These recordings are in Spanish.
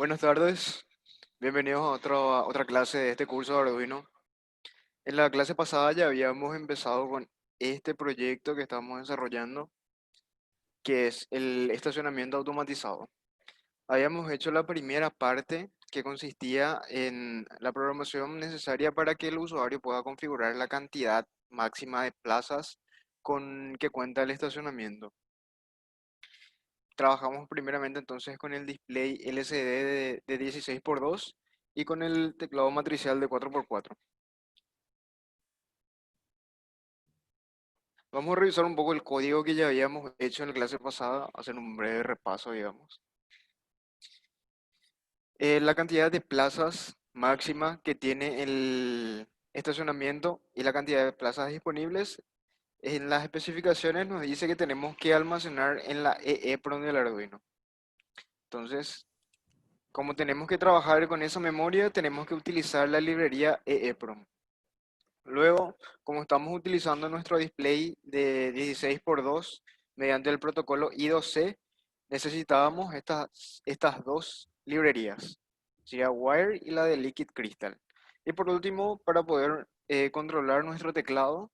Buenas tardes, bienvenidos a otra clase de este curso de Arduino. En la clase pasada ya habíamos empezado con este proyecto que estamos desarrollando, que es el estacionamiento automatizado. Habíamos hecho la primera parte que consistía en la programación necesaria para que el usuario pueda configurar la cantidad máxima de plazas con que cuenta el estacionamiento. Trabajamos primeramente entonces con el display LCD de 16x2 y con el teclado matricial de 4x4. Vamos a revisar un poco el código que ya habíamos hecho en la clase pasada, hacer un breve repaso, digamos. La cantidad de plazas máxima que tiene el estacionamiento y la cantidad de plazas disponibles en las especificaciones nos dice que tenemos que almacenar en la EEPROM del Arduino. Entonces, como tenemos que trabajar con esa memoria, tenemos que utilizar la librería EEPROM. Luego, como estamos utilizando nuestro display de 16x2 mediante el protocolo I2C, necesitábamos estas dos librerías, sería Wire y la de Liquid Crystal. Y por último, para poder controlar nuestro teclado,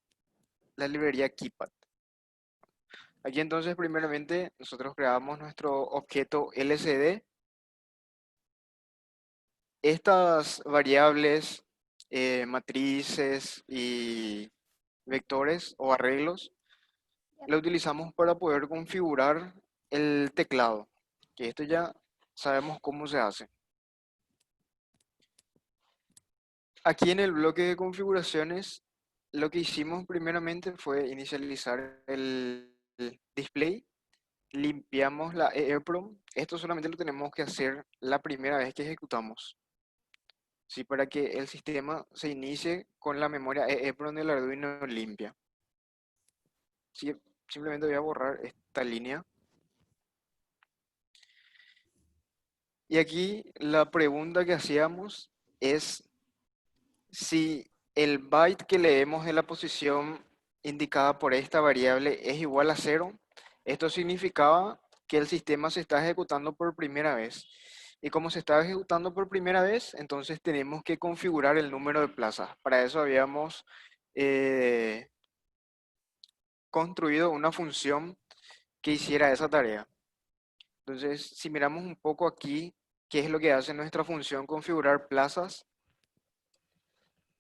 la librería Keypad. Aquí entonces, primeramente, nosotros creamos nuestro objeto LCD. Estas variables, matrices y vectores o arreglos la utilizamos para poder configurar el teclado, que esto ya sabemos cómo se hace. Aquí en el bloque de configuraciones, lo que hicimos primeramente fue inicializar el display, limpiamos la EEPROM. Esto solamente lo tenemos que hacer la primera vez que ejecutamos, ¿sí? Para que el sistema se inicie con la memoria EEPROM del Arduino limpia. Sí, simplemente voy a borrar esta línea. Y aquí la pregunta que hacíamos es si el byte que leemos de la posición indicada por esta variable es igual a cero. Esto significaba que el sistema se está ejecutando por primera vez. Y como se está ejecutando por primera vez, entonces tenemos que configurar el número de plazas. Para eso habíamos eh, construido una función que hiciera esa tarea. Entonces, si miramos un poco aquí, ¿qué es lo que hace nuestra función configurar plazas?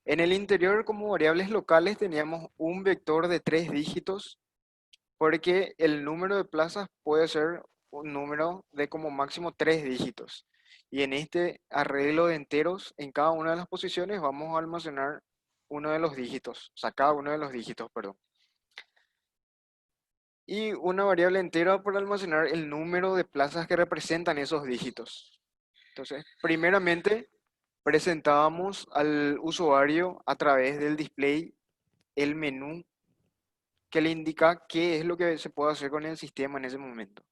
En el interior, como variables locales, teníamos un vector de 3 dígitos, porque el número de plazas puede ser un número de como máximo 3 dígitos. Y en este arreglo de enteros, en cada una de las posiciones vamos a almacenar uno de los dígitos, o sea, cada uno de los dígitos, perdón. Y una variable entera para almacenar el número de plazas que representan esos dígitos. Entonces, primeramente, presentábamos al usuario a través del display el menú que le indica qué es lo que se puede hacer con el sistema en ese momento.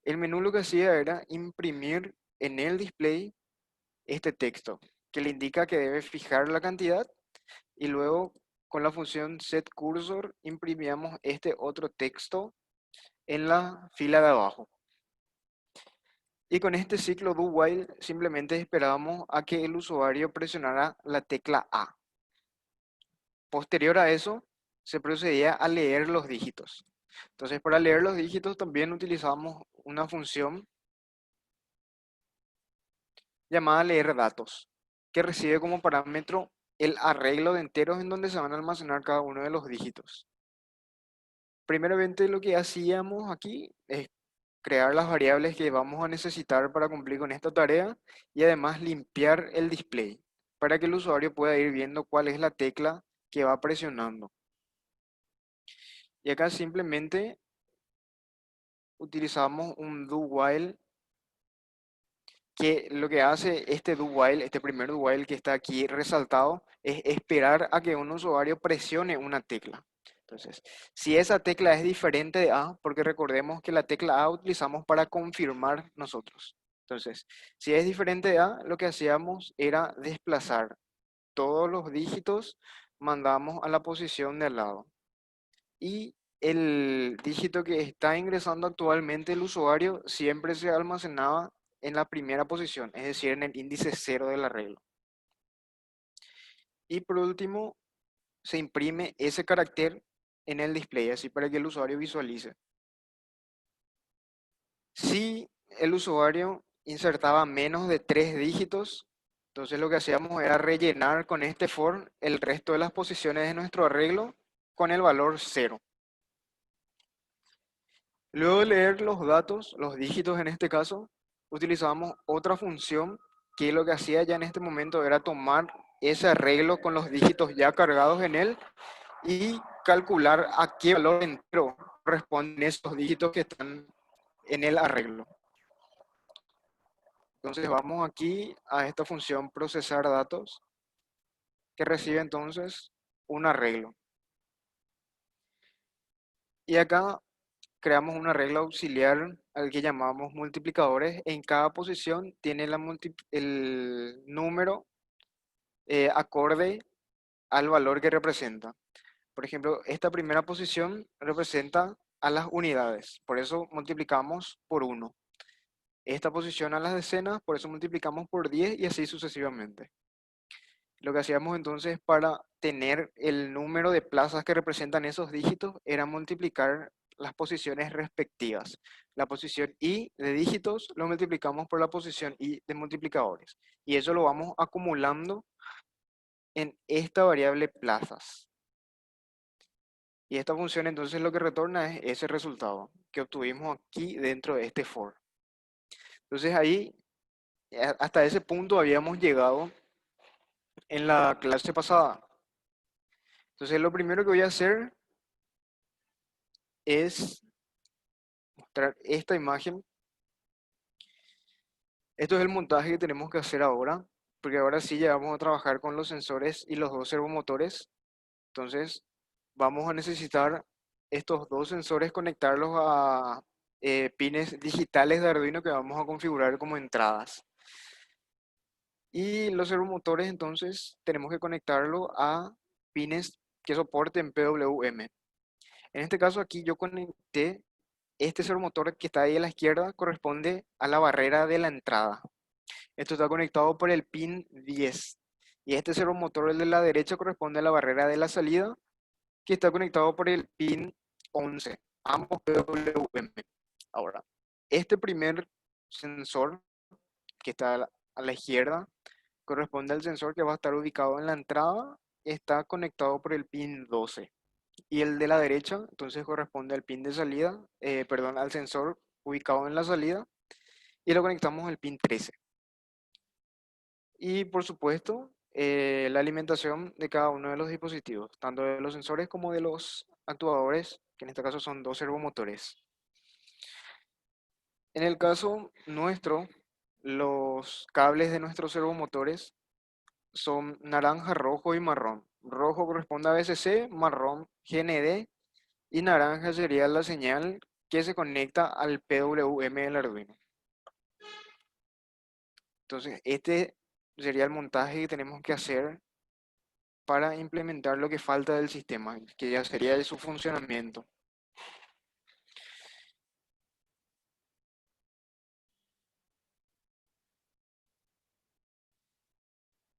El menú lo que hacía era imprimir en el display este texto, que le indica que debe fijar la cantidad y luego con la función setCursor imprimíamos este otro texto en la fila de abajo. Y con este ciclo do while simplemente esperábamos a que el usuario presionara la tecla A. Posterior a eso, se procedía a leer los dígitos. Entonces, para leer los dígitos también utilizamos una función llamada leer datos, que recibe como parámetro el arreglo de enteros en donde se van a almacenar cada uno de los dígitos. Primeramente lo que hacíamos aquí es crear las variables que vamos a necesitar para cumplir con esta tarea y además limpiar el display para que el usuario pueda ir viendo cuál es la tecla que va presionando. Y acá simplemente utilizamos un do while que lo que hace este do while, este primer do while que está aquí resaltado, es esperar a que un usuario presione una tecla. Entonces, si esa tecla es diferente de A, porque recordemos que la tecla A utilizamos para confirmar nosotros. Entonces, si es diferente de A, lo que hacíamos era desplazar todos los dígitos, mandamos a la posición de al lado. Y el dígito que está ingresando actualmente el usuario siempre se almacenaba en la primera posición, es decir, en el índice 0 del arreglo. Y por último, se imprime ese carácter en el display, así para que el usuario visualice. Si el usuario insertaba menos de 3 dígitos, entonces lo que hacíamos era rellenar con este for el resto de las posiciones de nuestro arreglo con el valor 0. Luego de leer los datos, los dígitos en este caso, utilizábamos otra función que lo que hacía ya en este momento era tomar ese arreglo con los dígitos ya cargados en él y calcular a qué valor entero corresponden esos dígitos que están en el arreglo. Entonces vamos aquí a esta función procesar datos que recibe entonces un arreglo. Y acá creamos un arreglo auxiliar al que llamamos multiplicadores. En cada posición tiene el número acorde al valor que representa. Por ejemplo, esta primera posición representa a las unidades, por eso multiplicamos por 1. Esta posición a las decenas, por eso multiplicamos por 10 y así sucesivamente. Lo que hacíamos entonces para tener el número de plazas que representan esos dígitos era multiplicar las posiciones respectivas. La posición i de dígitos lo multiplicamos por la posición i de multiplicadores. Y eso lo vamos acumulando en esta variable plazas. Y esta función entonces lo que retorna es ese resultado que obtuvimos aquí dentro de este for. Entonces ahí, hasta ese punto habíamos llegado en la clase pasada. Entonces lo primero que voy a hacer es mostrar esta imagen. Esto es el montaje que tenemos que hacer ahora, porque ahora sí ya vamos a trabajar con los sensores y los dos servomotores. Entonces vamos a necesitar estos dos sensores, conectarlos a pines digitales de Arduino que vamos a configurar como entradas. Y los servomotores entonces tenemos que conectarlo a pines que soporten PWM. En este caso aquí yo conecté este servomotor que está ahí a la izquierda, corresponde a la barrera de la entrada. Esto está conectado por el pin 10. Y este servomotor, el de la derecha, corresponde a la barrera de la salida, que está conectado por el pin 11. Ambos PWM. Ahora, este primer sensor que está a la izquierda corresponde al sensor que va a estar ubicado en la entrada. Está conectado por el pin 12. Y el de la derecha, entonces corresponde al pin de salida, perdón, al sensor ubicado en la salida. Y lo conectamos al pin 13. Y por supuesto, la alimentación de cada uno de los dispositivos, tanto de los sensores como de los actuadores, que en este caso son dos servomotores. En el caso nuestro, los cables de nuestros servomotores son naranja, rojo y marrón. Rojo corresponde a VCC, marrón GND y naranja sería la señal que se conecta al PWM del Arduino. Entonces, este sería el montaje que tenemos que hacer para implementar lo que falta del sistema, que ya sería de su funcionamiento.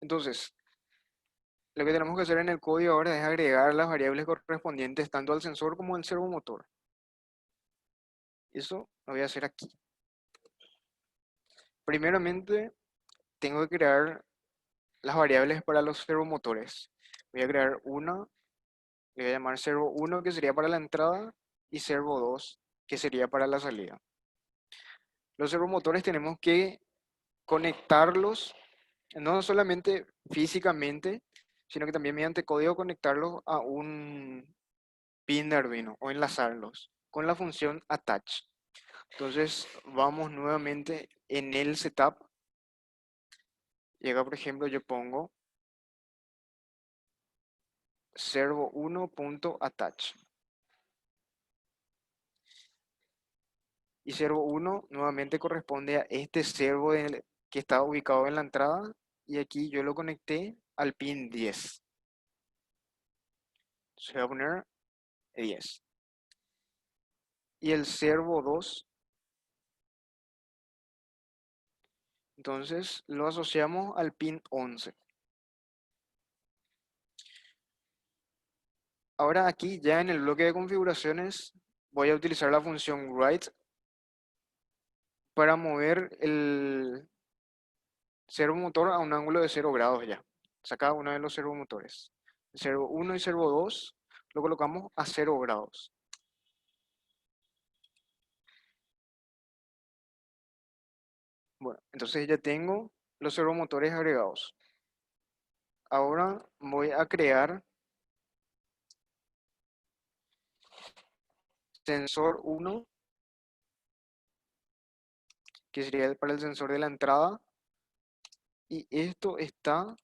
Entonces, lo que tenemos que hacer en el código ahora es agregar las variables correspondientes tanto al sensor como al servomotor. Eso lo voy a hacer aquí. Primeramente, tengo que crear las variables para los servomotores. Voy a crear una, le voy a llamar servo 1, que sería para la entrada, y servo 2, que sería para la salida. Los servomotores tenemos que conectarlos no solamente físicamente, sino que también mediante código conectarlos a un pin de Arduino o enlazarlos con la función attach. Entonces vamos nuevamente en el setup y acá por ejemplo yo pongo servo1.attach y servo1 nuevamente corresponde a este servo que está ubicado en la entrada y aquí yo lo conecté al pin 10. Entonces voy a poner 10. Y el servo 2 Entonces lo asociamos al pin 11. Ahora aquí ya en el bloque de configuraciones voy a utilizar la función write para mover el servomotor a un ángulo de 0 grados ya. Saca uno de los servomotores. El servo 1 y servo 2 lo colocamos a 0 grados. Bueno, entonces ya tengo los servomotores agregados. Ahora voy a crear sensor 1, que sería para el sensor de la entrada. Y esto está,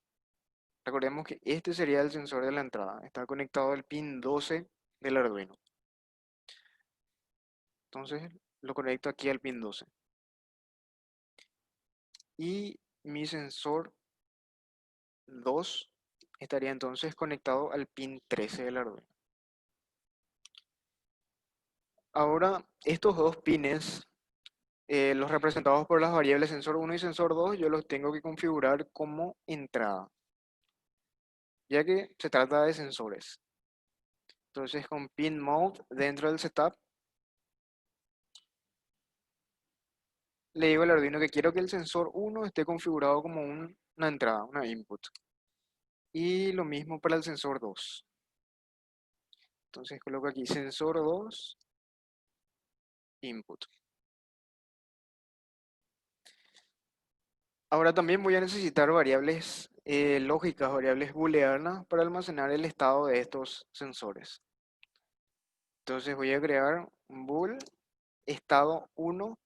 recordemos que este sería el sensor de la entrada. Está conectado al pin 12 del Arduino. Entonces lo conecto aquí al pin 12. Y mi sensor 2 estaría entonces conectado al pin 13 del Arduino. Ahora, estos dos pines, los representados por las variables sensor 1 y sensor 2, yo los tengo que configurar como entrada, ya que se trata de sensores. Entonces, con pin mode dentro del setup, le digo al Arduino que quiero que el sensor 1 esté configurado como una entrada, una input. Y lo mismo para el sensor 2. Entonces coloco aquí sensor 2, input. Ahora también voy a necesitar variables lógicas, variables booleanas para almacenar el estado de estos sensores. Entonces voy a crear un bool estado 1,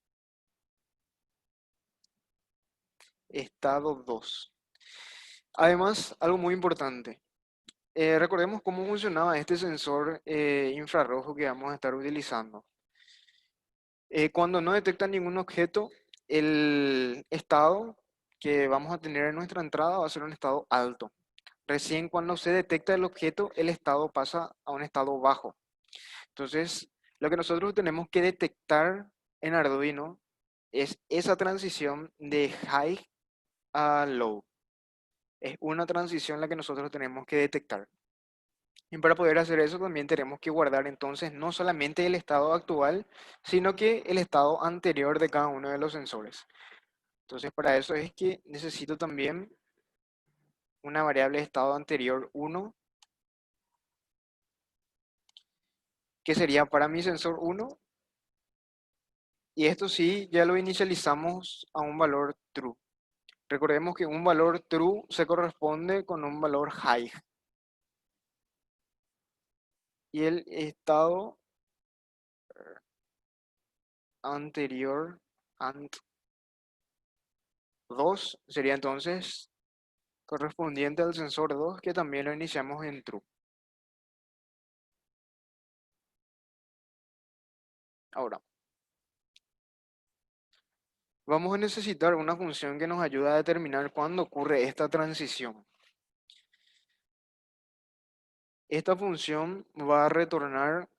estado 2. Además, algo muy importante. Recordemos cómo funcionaba este sensor infrarrojo que vamos a estar utilizando. Cuando no detecta ningún objeto, el estado que vamos a tener en nuestra entrada va a ser un estado alto. Recién cuando se detecta el objeto, el estado pasa a un estado bajo. Entonces, lo que nosotros tenemos que detectar en Arduino es esa transición de high a low. Es una transición la que nosotros tenemos que detectar. Y para poder hacer eso también tenemos que guardar entonces no solamente el estado actual, sino que el estado anterior de cada uno de los sensores. Entonces para eso es que necesito también una variable de estado anterior 1, que sería para mi sensor 1, y esto sí ya lo inicializamos a un valor true. Recordemos que un valor true se corresponde con un valor high. Y el estado anterior, ant2, sería entonces correspondiente al sensor 2, que también lo iniciamos en true. Ahora, vamos a necesitar una función que nos ayuda a determinar cuándo ocurre esta transición. Esta función va a retornar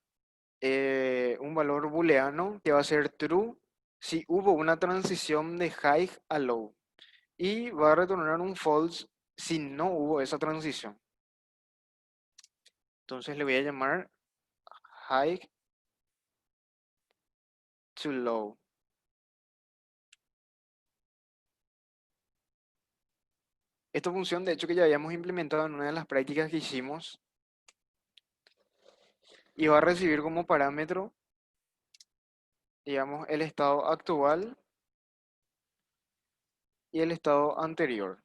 un valor booleano que va a ser true si hubo una transición de high a low. Y va a retornar un false si no hubo esa transición. Entonces le voy a llamar high to low. Esta función, de hecho, que ya habíamos implementado en una de las prácticas que hicimos, y va a recibir como parámetro, digamos, el estado actual y el estado anterior.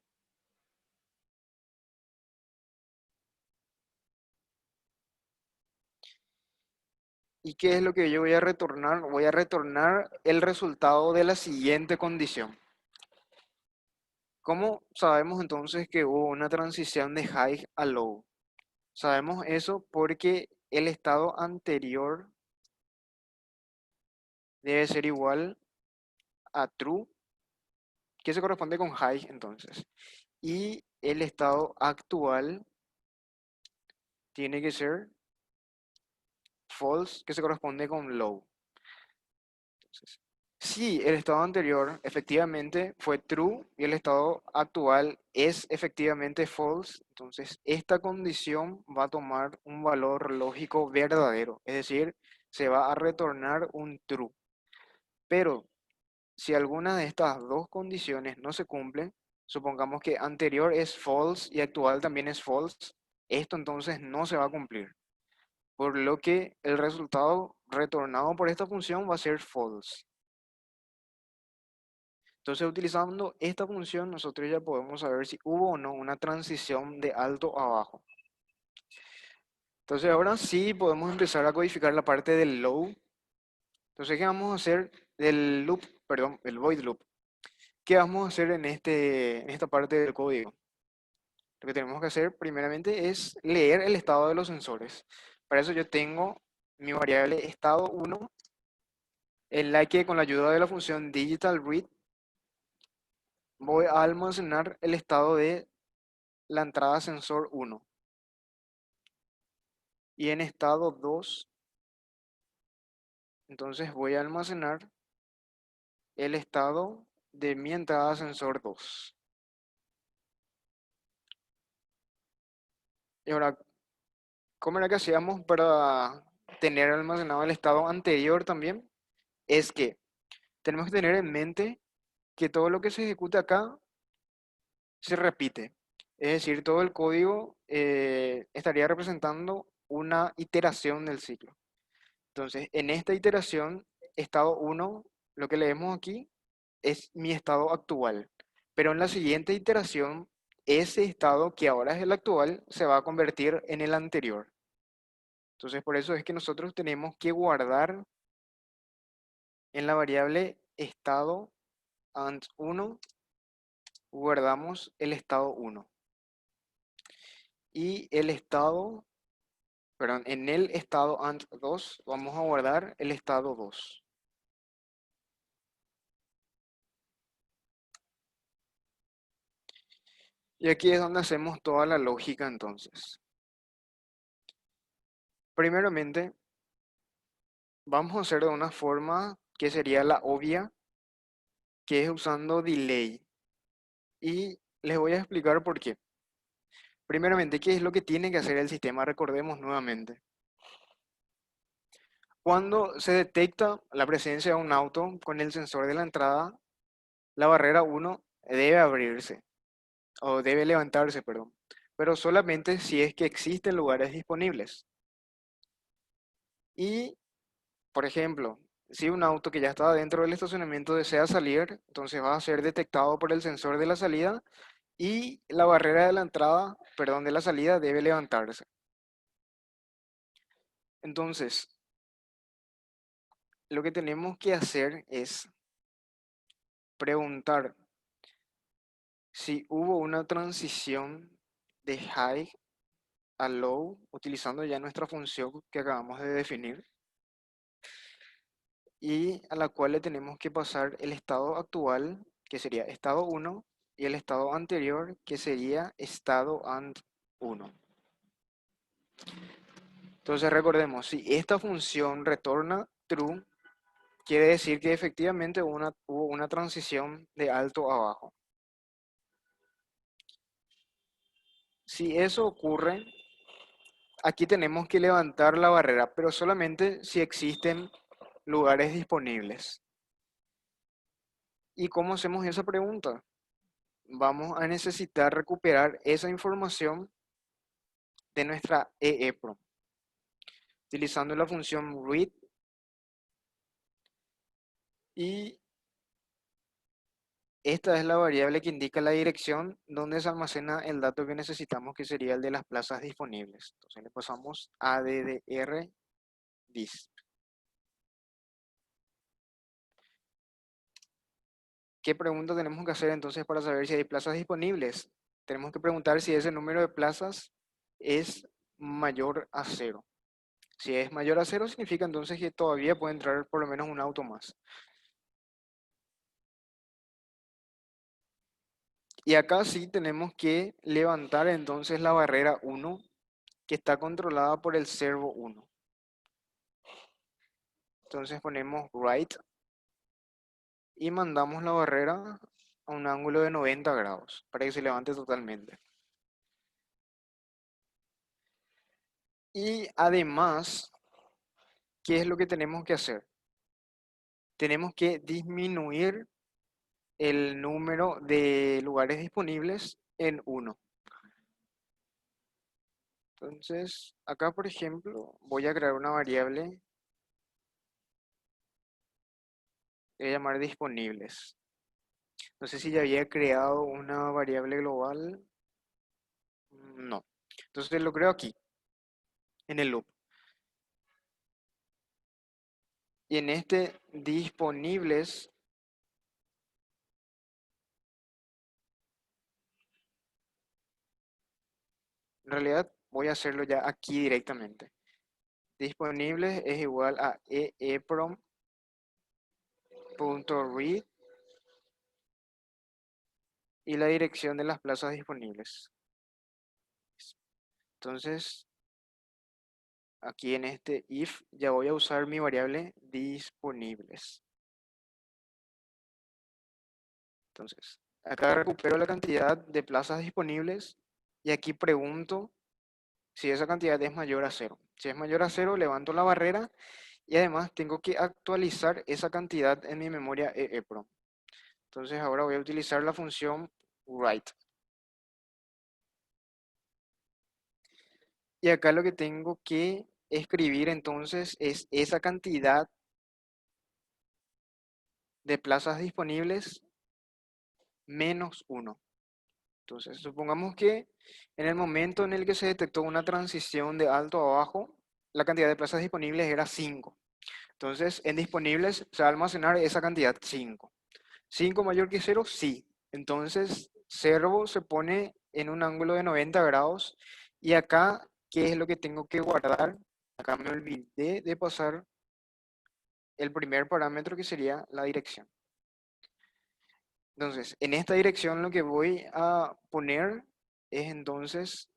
¿Y qué es lo que yo voy a retornar? Voy a retornar el resultado de la siguiente condición. ¿Cómo sabemos entonces que hubo una transición de high a low? Sabemos eso porque el estado anterior debe ser igual a true, que se corresponde con high entonces. Y el estado actual tiene que ser false, que se corresponde con low. Entonces, Si el estado anterior efectivamente fue true y el estado actual es efectivamente false, entonces esta condición va a tomar un valor lógico verdadero, es decir, se va a retornar un true. Pero si alguna de estas dos condiciones no se cumple, supongamos que anterior es false y actual también es false, esto entonces no se va a cumplir, por lo que el resultado retornado por esta función va a ser false. Entonces, utilizando esta función, nosotros ya podemos saber si hubo o no una transición de alto a bajo. Entonces, ahora sí podemos empezar a codificar la parte del low. Entonces, ¿qué vamos a hacer del loop, perdón, el void loop? ¿Qué vamos a hacer en esta parte del código? Lo que tenemos que hacer primeramente es leer el estado de los sensores. Para eso yo tengo mi variable estado1, en la que con la ayuda de la función digitalRead voy a almacenar el estado de la entrada sensor1. Y en estado 2, entonces voy a almacenar el estado de mi entrada sensor 2. Y ahora, ¿cómo era que hacíamos para tener almacenado el estado anterior también? Es que tenemos que tener en mente que todo lo que se ejecuta acá se repite. Es decir, todo el código estaría representando una iteración del ciclo. Entonces, en esta iteración, estado 1, lo que leemos aquí es mi estado actual. Pero en la siguiente iteración, ese estado que ahora es el actual se va a convertir en el anterior. Entonces, por eso es que nosotros tenemos que guardar en la variable estado ant1, guardamos el estado 1. Y el estado, perdón, en el estado ant2 vamos a guardar el estado 2. Y aquí es donde hacemos toda la lógica entonces. Primeramente, vamos a hacer de una forma que sería la obvia, que es usando delay. Y les voy a explicar por qué. Primeramente, ¿qué es lo que tiene que hacer el sistema? Recordemos nuevamente. Cuando se detecta la presencia de un auto con el sensor de la entrada, la barrera 1 debe abrirse, o debe levantarse, perdón. Pero solamente si es que existen lugares disponibles. Y, por ejemplo, si un auto que ya está dentro del estacionamiento desea salir, entonces va a ser detectado por el sensor de la salida y la barrera de la entrada, perdón, de la salida debe levantarse. Entonces, lo que tenemos que hacer es preguntar si hubo una transición de high a low utilizando ya nuestra función que acabamos de definir y a la cual le tenemos que pasar el estado actual, que sería estado 1, y el estado anterior, que sería estado and1. Entonces recordemos, si esta función retorna true, quiere decir que efectivamente hubo una transición de alto a bajo. Si eso ocurre, aquí tenemos que levantar la barrera, pero solamente si existen lugares disponibles. ¿Y cómo hacemos esa pregunta? Vamos a necesitar recuperar esa información de nuestra EEPROM, utilizando la función read, y esta es la variable que indica la dirección donde se almacena el dato que necesitamos, que sería el de las plazas disponibles. Entonces le pasamos addr disp. ¿Qué pregunta tenemos que hacer entonces para saber si hay plazas disponibles? Tenemos que preguntar si ese número de plazas es mayor a 0. Si es mayor a 0, significa entonces que todavía puede entrar por lo menos un auto más. Y acá sí tenemos que levantar entonces la barrera 1, que está controlada por el servo 1. Entonces ponemos write y mandamos la barrera a un ángulo de 90 grados para que se levante totalmente. Y además, ¿qué es lo que tenemos que hacer? Tenemos que disminuir el número de lugares disponibles en uno. Entonces, acá, por ejemplo, voy a crear una variable que voy a llamar disponibles. No sé si ya había creado una variable global. No. Entonces lo creo aquí, en el loop. Y en este disponibles, en realidad voy a hacerlo ya aquí directamente. Disponibles es igual a eeprom.read y la dirección de las plazas disponibles. Entonces, aquí en este if ya voy a usar mi variable disponibles. Entonces, acá recupero la cantidad de plazas disponibles y aquí pregunto si esa cantidad es mayor a cero. Si es mayor a cero, levanto la barrera y además tengo que actualizar esa cantidad en mi memoria EEPROM. Entonces ahora voy a utilizar la función write. Y acá lo que tengo que escribir entonces es esa cantidad de plazas disponibles menos uno. Entonces supongamos que en el momento en el que se detectó una transición de alto a bajo, la cantidad de plazas disponibles era 5. Entonces en disponibles se va a almacenar esa cantidad 5. 5 mayor que cero, sí. Entonces, servo se pone en un ángulo de 90 grados. Y acá, ¿qué es lo que tengo que guardar? Acá me olvidé de pasar el primer parámetro que sería la dirección. Entonces, en esta dirección lo que voy a poner es entonces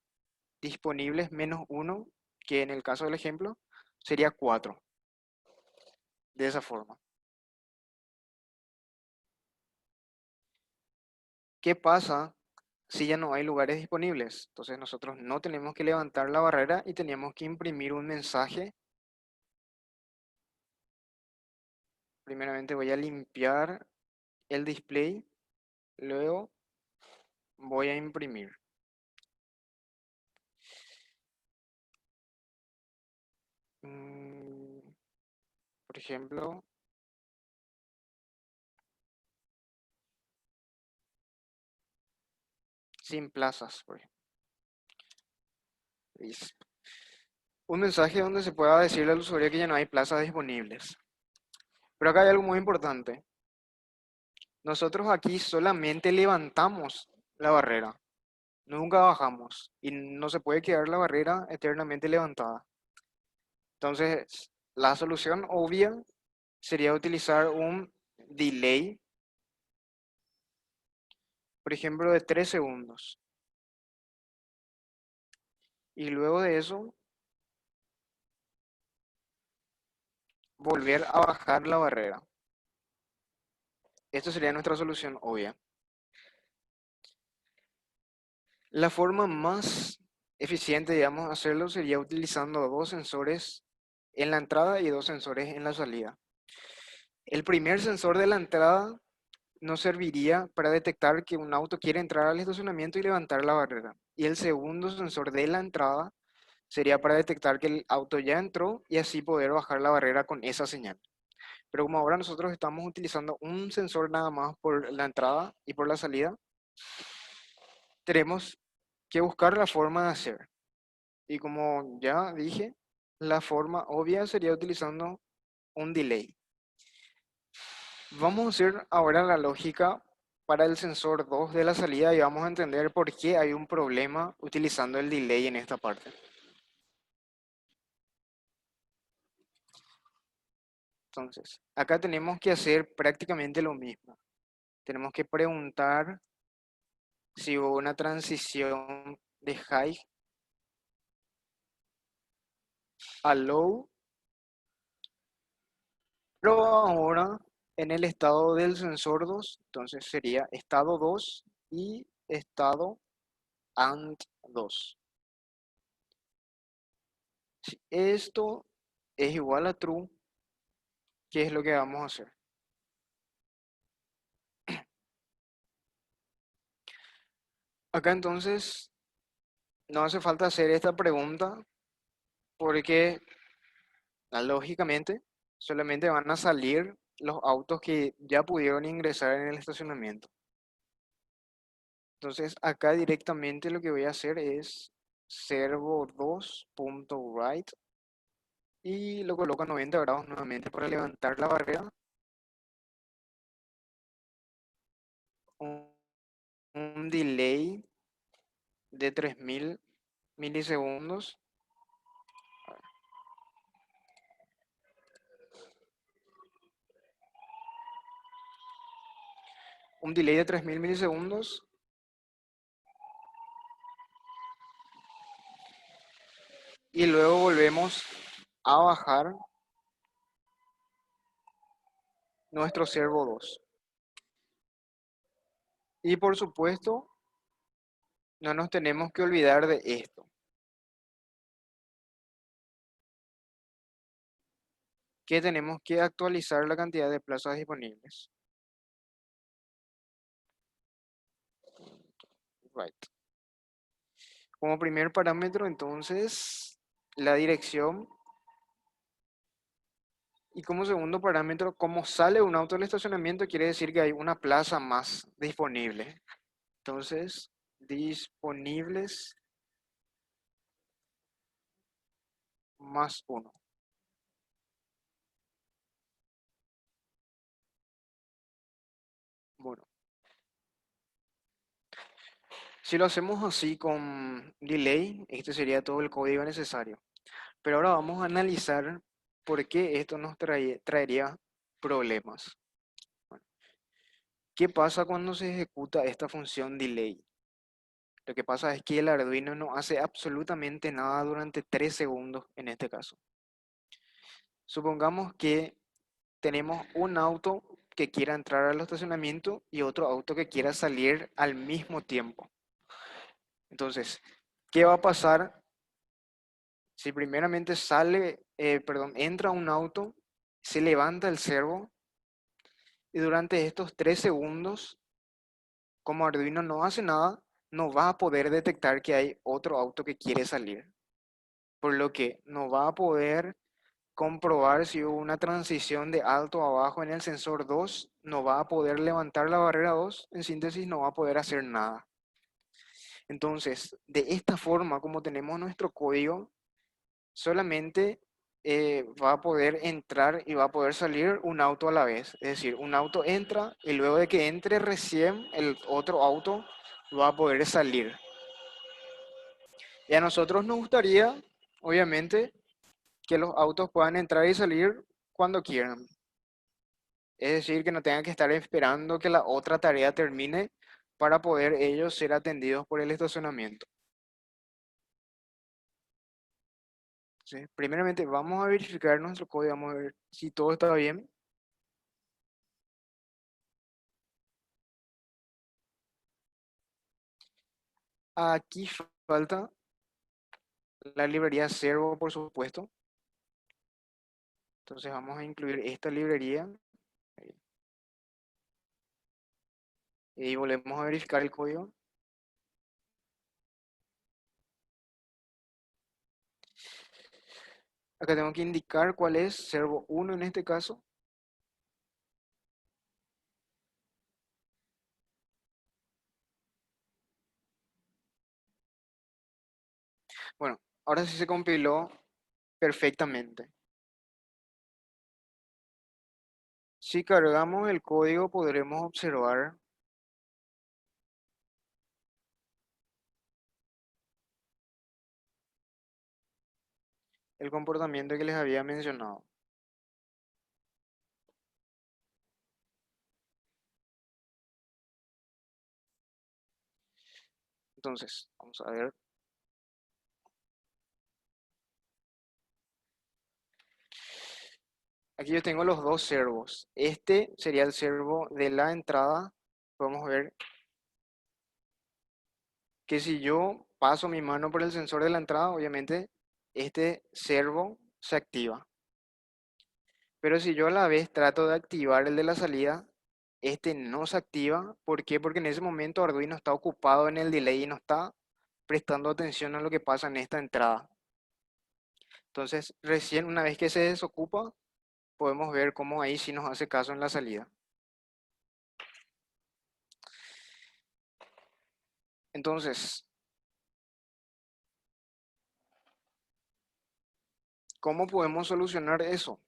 disponibles menos uno, que en el caso del ejemplo sería 4. De esa forma. ¿Qué pasa si ya no hay lugares disponibles? Entonces nosotros no tenemos que levantar la barrera y tenemos que imprimir un mensaje. Primeramente voy a limpiar el display, luego voy a imprimir. Mm, por ejemplo, sin plazas, por ejemplo. Un mensaje donde se pueda decirle al usuario que ya no hay plazas disponibles. Pero acá hay algo muy importante. Nosotros aquí solamente levantamos la barrera, nunca bajamos y no se puede quedar la barrera eternamente levantada. Entonces, la solución obvia sería utilizar un delay, por ejemplo, de 3 segundos. Y luego de eso, volver a bajar la barrera. Esta sería nuestra solución obvia. La forma más eficiente, digamos, de hacerlo sería utilizando dos sensores en la entrada y dos sensores en la salida. El primer sensor de la entrada nos serviría para detectar que un auto quiere entrar al estacionamiento y levantar la barrera. Y el segundo sensor de la entrada sería para detectar que el auto ya entró y así poder bajar la barrera con esa señal. Pero como ahora nosotros estamos utilizando un sensor nada más por la entrada y por la salida, tenemos que buscar la forma de hacer. Y como ya dije, la forma obvia sería utilizando un delay. Vamos a hacer ahora la lógica para el sensor 2 de la salida y vamos a entender por qué hay un problema utilizando el delay en esta parte. Entonces, acá tenemos que hacer prácticamente lo mismo. Tenemos que preguntar si hubo una transición de high a low, pero ahora En el estado del sensor 2, entonces sería estado 2 y estado AND 2. Si esto es igual a true, ¿qué es lo que vamos a hacer? Acá entonces no hace falta hacer esta pregunta porque lógicamente solamente van a salir los autos que ya pudieron ingresar en el estacionamiento. Entonces acá directamente lo que voy a hacer es servo2.write y lo coloco a 90 grados nuevamente para levantar la barrera. Un, un delay de 3000 milisegundos. Un delay de 3000 milisegundos. Y luego volvemos a bajar nuestro servo 2. Y por supuesto, no nos tenemos que olvidar de esto, que tenemos que actualizar la cantidad de plazas disponibles. Right. Como primer parámetro, entonces, la dirección. Y como segundo parámetro, como sale un auto del estacionamiento, quiere decir que hay una plaza más disponible. Entonces, disponibles más uno. Bueno, si lo hacemos así con delay, este sería todo el código necesario. Pero ahora vamos a analizar por qué esto nos traería problemas. Bueno, ¿qué pasa cuando se ejecuta esta función delay? Lo que pasa es que el Arduino no hace absolutamente nada durante 3 segundos en este caso. Supongamos que tenemos un auto que quiera entrar al estacionamiento y otro auto que quiera salir al mismo tiempo. Entonces, ¿qué va a pasar si primeramente entra un auto, se levanta el servo y durante estos 3 segundos, como Arduino no hace nada, no va a poder detectar que hay otro auto que quiere salir? Por lo que no va a poder comprobar si hubo una transición de alto a bajo en el sensor 2, no va a poder levantar la barrera 2, en síntesis no va a poder hacer nada. Entonces, de esta forma, como tenemos nuestro código, solamente va a poder entrar y va a poder salir un auto a la vez. Es decir, un auto entra y luego de que entre recién el otro auto va a poder salir. Y a nosotros nos gustaría, obviamente, que los autos puedan entrar y salir cuando quieran. Es decir, que no tengan que estar esperando que la otra tarea termine para poder ellos ser atendidos por el estacionamiento. ¿Sí? Primeramente, vamos a verificar nuestro código, vamos a ver si todo está bien. Aquí falta la librería Servo, por supuesto. Entonces vamos a incluir esta librería y volvemos a verificar el código. Acá tengo que indicar cuál es Servo 1 en este caso. Bueno, ahora sí se compiló perfectamente. Si cargamos el código podremos observar el comportamiento que les había mencionado. Entonces, vamos a ver. Aquí yo tengo los dos servos. Este sería el servo de la entrada. Podemos ver que si yo paso mi mano por el sensor de la entrada, obviamente este servo se activa. Pero si yo a la vez trato de activar el de la salida, este no se activa. ¿Por qué? Porque en ese momento Arduino está ocupado en el delay y no está prestando atención a lo que pasa en esta entrada. Entonces, recién una vez que se desocupa, podemos ver cómo ahí sí nos hace caso en la salida. Entonces, ¿cómo podemos solucionar eso?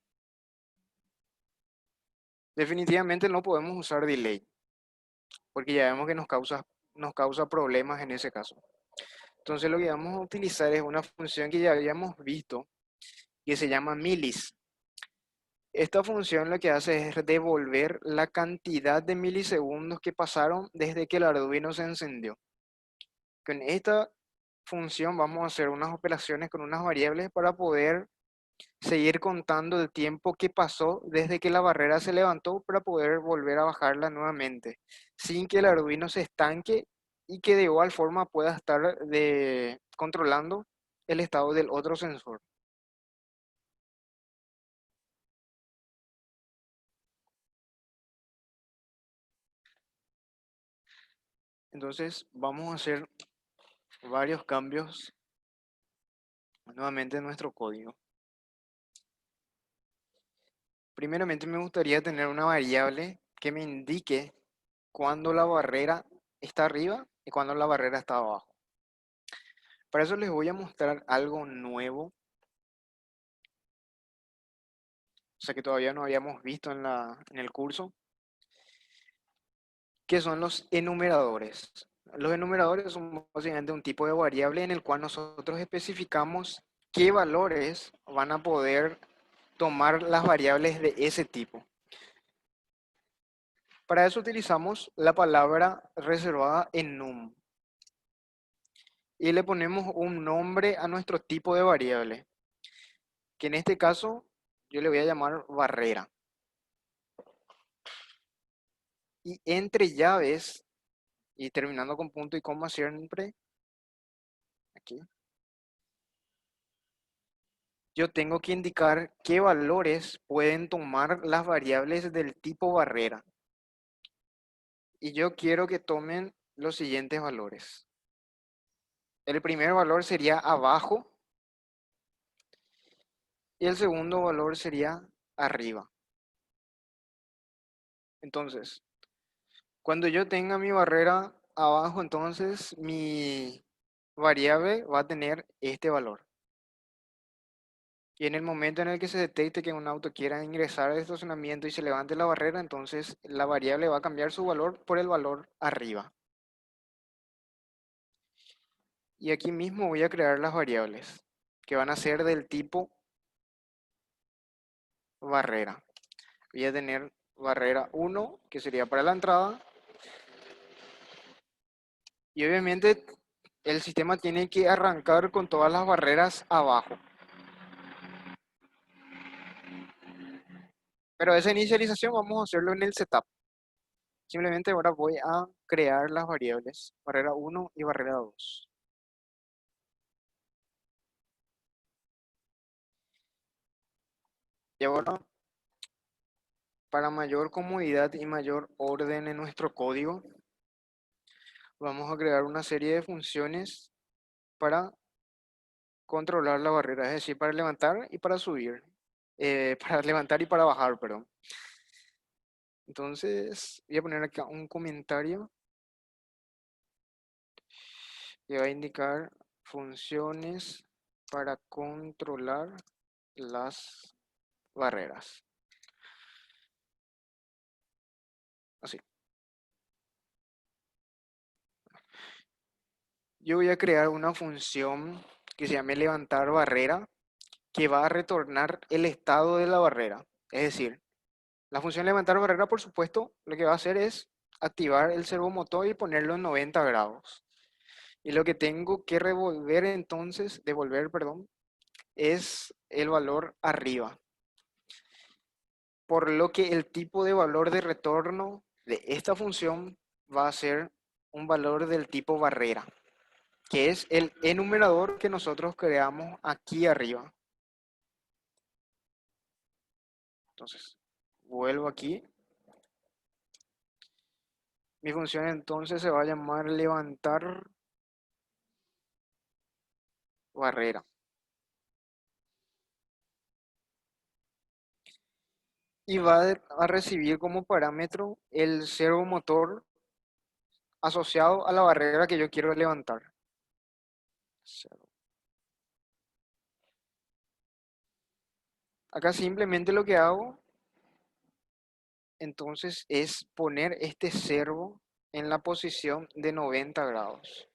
Definitivamente no podemos usar delay, porque ya vemos que nos causa problemas en ese caso. Entonces lo que vamos a utilizar es una función que ya habíamos visto, que se llama milis. Esta función lo que hace es devolver la cantidad de milisegundos que pasaron desde que el Arduino se encendió. Con esta función vamos a hacer unas operaciones con unas variables para poder seguir contando el tiempo que pasó desde que la barrera se levantó para poder volver a bajarla nuevamente, sin que el Arduino se estanque y que de igual forma pueda estar controlando el estado del otro sensor. Entonces vamos a hacer varios cambios nuevamente en nuestro código. Primeramente me gustaría tener una variable que me indique cuando la barrera está arriba y cuando la barrera está abajo. Para eso les voy a mostrar algo nuevo, o sea que todavía no habíamos visto en el curso, que son los enumeradores. Los enumeradores son básicamente un tipo de variable en el cual nosotros especificamos qué valores van a poder tomar las variables de ese tipo. Para eso utilizamos la palabra reservada enum y le ponemos un nombre a nuestro tipo de variable, que en este caso yo le voy a llamar barrera. Y entre llaves, y terminando con punto y coma siempre, aquí, yo tengo que indicar qué valores pueden tomar las variables del tipo barrera. Y yo quiero que tomen los siguientes valores. El primer valor sería abajo y el segundo valor sería arriba. Entonces, cuando yo tenga mi barrera abajo, entonces mi variable va a tener este valor. Y en el momento en el que se detecte que un auto quiera ingresar al estacionamiento y se levante la barrera, entonces la variable va a cambiar su valor por el valor arriba. Y aquí mismo voy a crear las variables, que van a ser del tipo barrera. Voy a tener barrera 1, que sería para la entrada. Y obviamente el sistema tiene que arrancar con todas las barreras abajo. Pero esa inicialización vamos a hacerlo en el setup. Simplemente ahora voy a crear las variables, barrera 1 y barrera 2. Y ahora, para mayor comodidad y mayor orden en nuestro código, vamos a crear una serie de funciones para controlar la barrera, es decir, para levantar y para subir, para levantar y para bajar, perdón. Entonces, voy a poner acá un comentario que va a indicar funciones para controlar las barreras. Así. Yo voy a crear una función que se llame levantar barrera, que va a retornar el estado de la barrera. Es decir, la función levantar barrera, por supuesto, lo que va a hacer es activar el servomotor y ponerlo en 90 grados. Y lo que tengo que devolver, perdón, es el valor arriba. por lo que el tipo de valor de retorno de esta función va a ser un valor del tipo barrera, que es el enumerador que nosotros creamos aquí arriba. Entonces, vuelvo aquí. Mi función entonces se va a llamar levantar barrera. Y va a recibir como parámetro el servomotor asociado a la barrera que yo quiero levantar. Acá simplemente lo que hago entonces es poner este servo en la posición de 90 grados.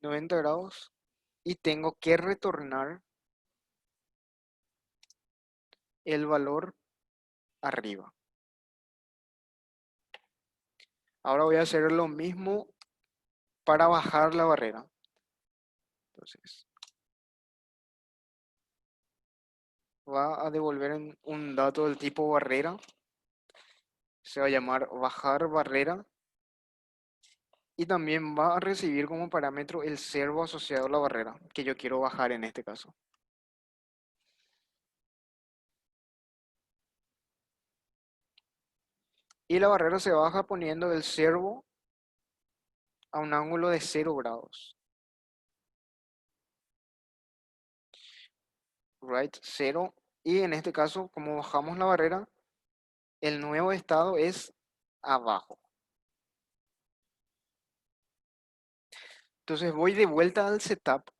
90 grados y tengo que retornar el valor arriba. Ahora voy a hacer lo mismo para bajar la barrera. Entonces, va a devolver un dato del tipo barrera. Se va a llamar bajar barrera. Y también va a recibir como parámetro el servo asociado a la barrera, que yo quiero bajar en este caso. Y la barrera se baja poniendo el servo a un ángulo de 0 grados. Right, 0. Y en este caso, como bajamos la barrera, el nuevo estado es abajo. Entonces voy de vuelta al setup.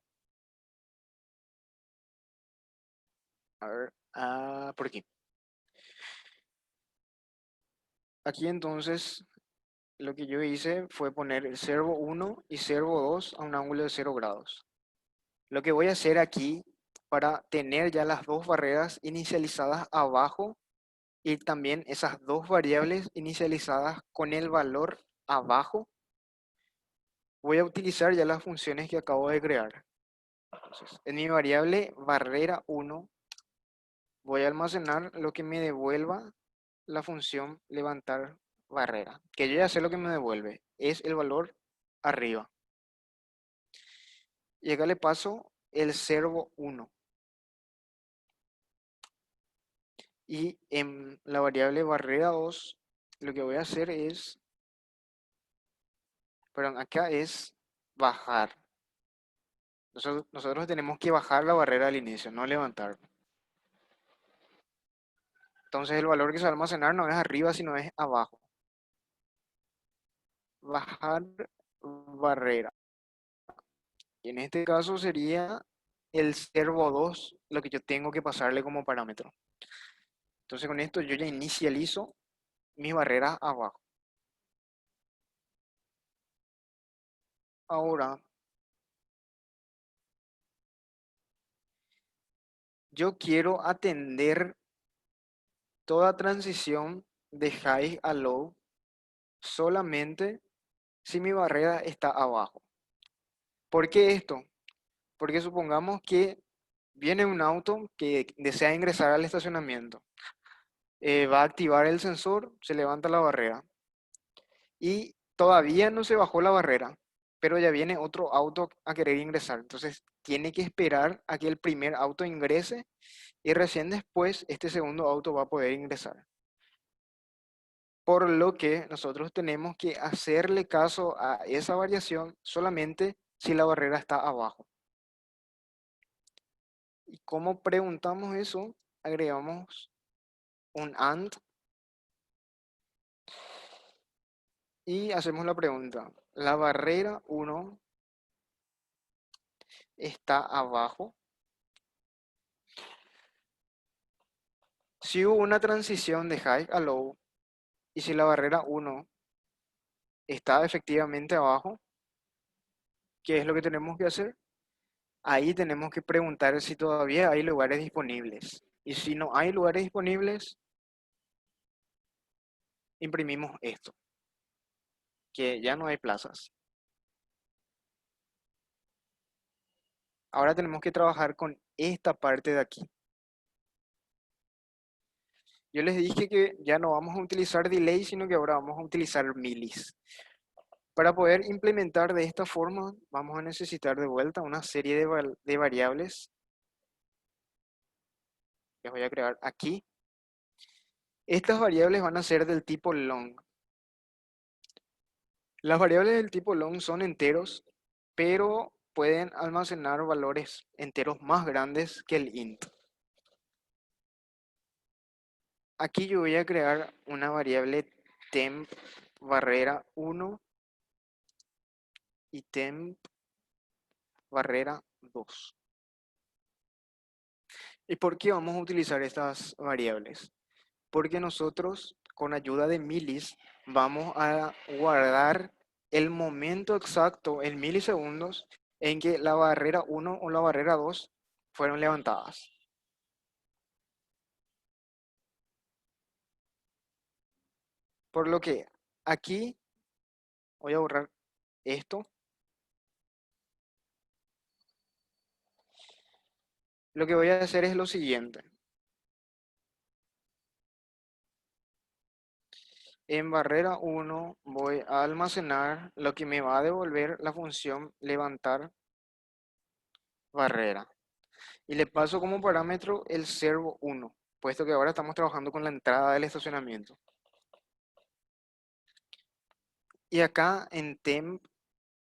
A ver, por aquí. Aquí entonces lo que yo hice fue poner el servo 1 y servo 2 a un ángulo de 0 grados. Lo que voy a hacer aquí para tener ya las dos barreras inicializadas abajo y también esas dos variables inicializadas con el valor abajo, voy a utilizar ya las funciones que acabo de crear. Entonces, en mi variable barrera 1 voy a almacenar lo que me devuelva la función levantar barrera, que yo ya sé lo que me devuelve, es el valor arriba. Y acá le paso el servo 1. Y en la variable barrera 2, lo que voy a hacer es, perdón, acá es bajar. Nosotros tenemos que bajar la barrera al inicio, no levantar. Entonces el valor que se va a almacenar no es arriba, sino es abajo. Bajar barrera. Y en este caso sería el servo 2 lo que yo tengo que pasarle como parámetro. Entonces con esto yo ya inicializo mis barreras abajo. Ahora, yo quiero atender toda transición de high a low solamente si mi barrera está abajo. ¿Por qué esto? Porque supongamos que viene un auto que desea ingresar al estacionamiento. Va a activar el sensor, se levanta la barrera y todavía no se bajó la barrera, pero ya viene otro auto a querer ingresar. Entonces tiene que esperar a que el primer auto ingrese y recién después este segundo auto va a poder ingresar. Por lo que nosotros tenemos que hacerle caso a esa variación solamente si la barrera está abajo. ¿Y cómo preguntamos eso? Agregamos un AND y hacemos la pregunta. ¿La barrera 1 está abajo? Si hubo una transición de high a low y si la barrera 1 está efectivamente abajo, ¿qué es lo que tenemos que hacer? Ahí tenemos que preguntar si todavía hay lugares disponibles. Y si no hay lugares disponibles, imprimimos esto, que ya no hay plazas. Ahora tenemos que trabajar con esta parte de aquí. Yo les dije que ya no vamos a utilizar delay, sino que ahora vamos a utilizar milis. Para poder implementar de esta forma, vamos a necesitar de vuelta una serie de variables que voy a crear aquí. Estas variables van a ser del tipo long. Las variables del tipo long son enteros, pero pueden almacenar valores enteros más grandes que el int. Aquí yo voy a crear una variable temp barrera 1 y temp barrera 2. ¿Y por qué vamos a utilizar estas variables? Porque nosotros, con ayuda de milis, vamos a guardar el momento exacto en milisegundos en que la barrera 1 o la barrera 2 fueron levantadas. Por lo que aquí voy a borrar esto. Lo que voy a hacer es lo siguiente. En barrera 1 voy a almacenar lo que me va a devolver la función levantar barrera. Y le paso como parámetro el servo 1, puesto que ahora estamos trabajando con la entrada del estacionamiento. Y acá en temp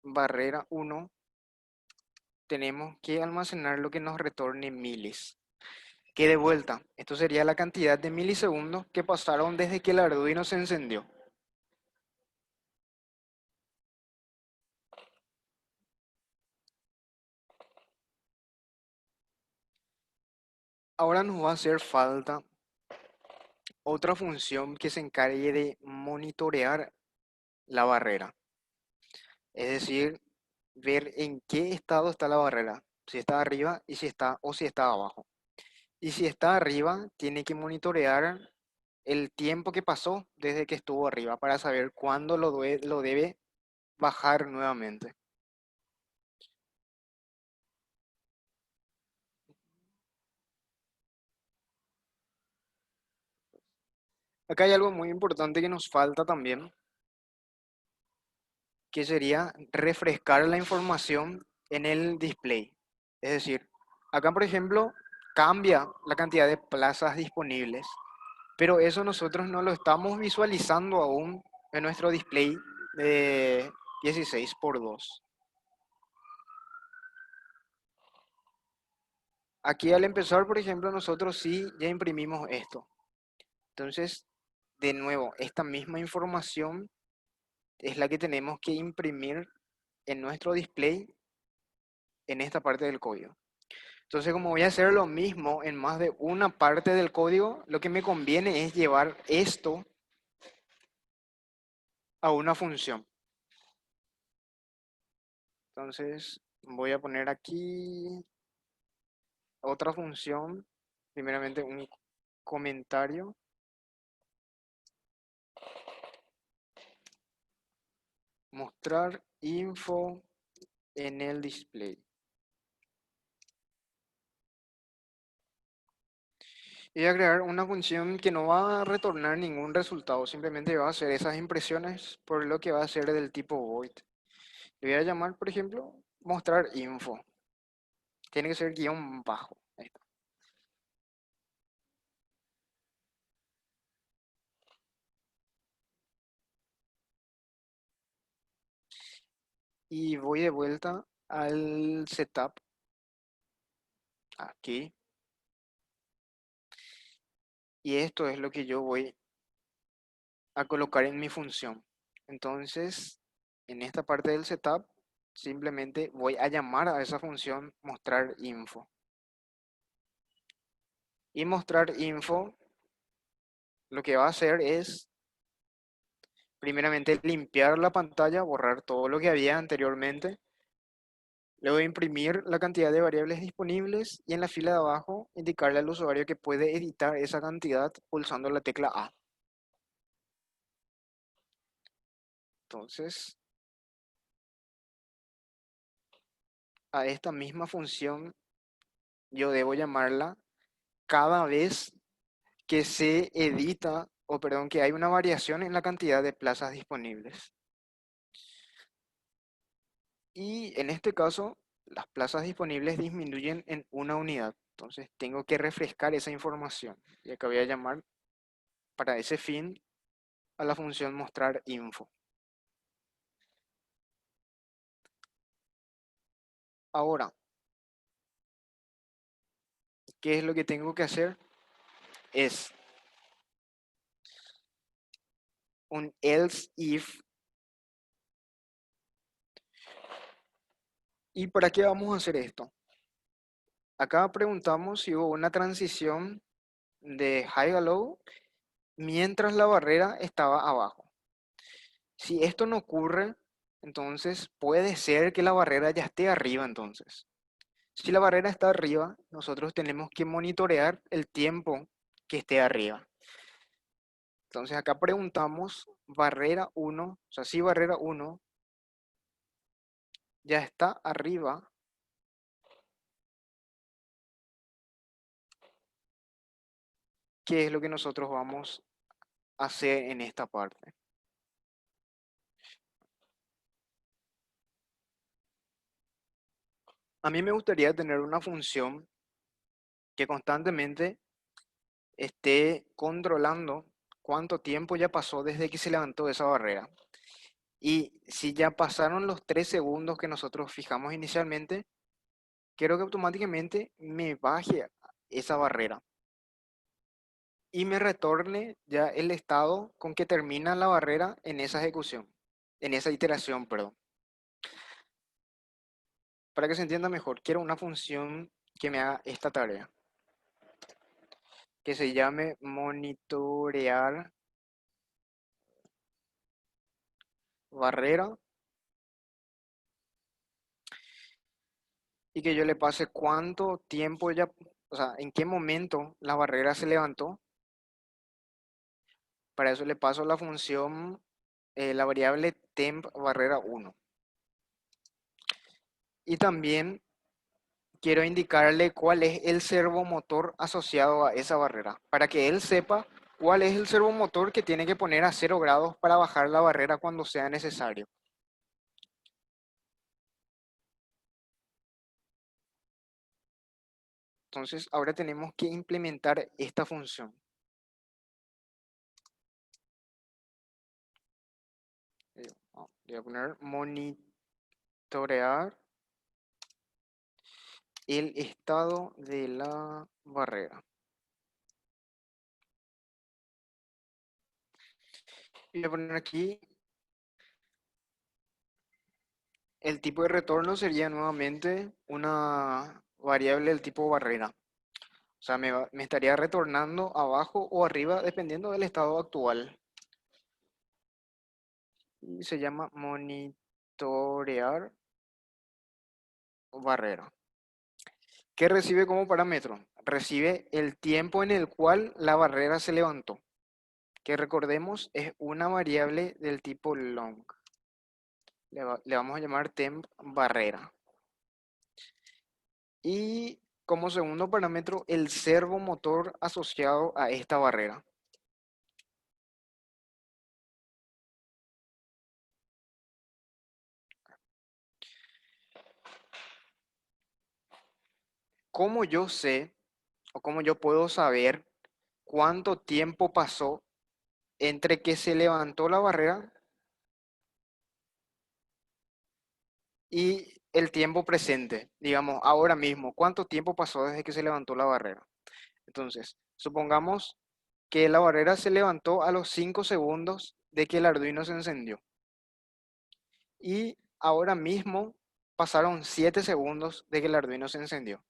barrera 1 tenemos que almacenar lo que nos retorne milis. Que de vuelta, esto sería la cantidad de milisegundos que pasaron desde que el Arduino se encendió. Ahora nos va a hacer falta otra función que se encargue de monitorear la barrera. Es decir, ver en qué estado está la barrera, si está arriba y si está o si está abajo. Y si está arriba, tiene que monitorear el tiempo que pasó desde que estuvo arriba para saber cuándo lo debe bajar nuevamente. Acá hay algo muy importante que nos falta también, que sería refrescar la información en el display. Es decir, acá por ejemplo cambia la cantidad de plazas disponibles, pero eso nosotros no lo estamos visualizando aún en nuestro display de 16:2. Aquí al empezar, por ejemplo, nosotros sí ya imprimimos esto. Entonces, de nuevo, esta misma información es la que tenemos que imprimir en nuestro display en esta parte del código. Entonces, como voy a hacer lo mismo en más de una parte del código, lo que me conviene es llevar esto a una función. Entonces, voy a poner aquí otra función, primeramente un comentario, mostrar info en el display. Y voy a crear una función que no va a retornar ningún resultado, simplemente va a hacer esas impresiones por lo que va a ser del tipo void. Le voy a llamar, por ejemplo, mostrar info. Tiene que ser guión bajo. Ahí está. Y voy de vuelta al setup aquí. Y esto es lo que yo voy a colocar en mi función. Entonces, en esta parte del setup, simplemente voy a llamar a esa función mostrar info. Y mostrar info lo que va a hacer es primeramente limpiar la pantalla, borrar todo lo que había anteriormente. Luego imprimir la cantidad de variables disponibles y en la fila de abajo indicarle al usuario que puede editar esa cantidad pulsando la tecla A. Entonces, a esta misma función yo debo llamarla cada vez que se edita, o perdón, que hay una variación en la cantidad de plazas disponibles. Y en este caso, las plazas disponibles disminuyen en una unidad. Entonces tengo que refrescar esa información. Y acá voy a llamar para ese fin a la función mostrar info. Ahora, ¿qué es lo que tengo que hacer? Es un else if. ¿Y para qué vamos a hacer esto? Acá preguntamos si hubo una transición de high a low mientras la barrera estaba abajo. Si esto no ocurre, entonces puede ser que la barrera ya esté arriba entonces. Si la barrera está arriba, nosotros tenemos que monitorear el tiempo que esté arriba. Entonces acá preguntamos barrera 1, o sea, si barrera 1 ya está arriba, ¿qué es lo que nosotros vamos a hacer en esta parte? A mí me gustaría tener una función que constantemente esté controlando cuánto tiempo ya pasó desde que se levantó esa barrera. Y si ya pasaron los 3 segundos que nosotros fijamos inicialmente, quiero que automáticamente me baje esa barrera y me retorne ya el estado con que termina la barrera en esa ejecución, en esa iteración, perdón. Para que se entienda mejor, quiero una función que me haga esta tarea, que se llame monitorear barrera y que yo le pase cuánto tiempo ya, o sea, en qué momento la barrera se levantó. Para eso le paso la función, la variable temp barrera 1. Y también quiero indicarle cuál es el servomotor asociado a esa barrera, para que él sepa cuál es el servomotor que tiene que poner a 0 grados para bajar la barrera cuando sea necesario. Entonces, ahora tenemos que implementar esta función. Voy a poner monitorear el estado de la barrera. Y voy a poner aquí el tipo de retorno sería nuevamente una variable del tipo barrera. O sea, me estaría retornando abajo o arriba dependiendo del estado actual. Y se llama monitorear barrera. ¿Qué recibe como parámetro? Recibe el tiempo en el cual la barrera se levantó, que recordemos es una variable del tipo long. Le vamos a llamar temp barrera. Y como segundo parámetro, el servomotor asociado a esta barrera. ¿Cómo yo sé o cómo yo puedo saber cuánto tiempo pasó entre que se levantó la barrera y el tiempo presente? Digamos, ahora mismo, ¿cuánto tiempo pasó desde que se levantó la barrera? Entonces, supongamos que la barrera se levantó a los 5 segundos de que el Arduino se encendió. Y ahora mismo pasaron 7 segundos de que el Arduino se encendió.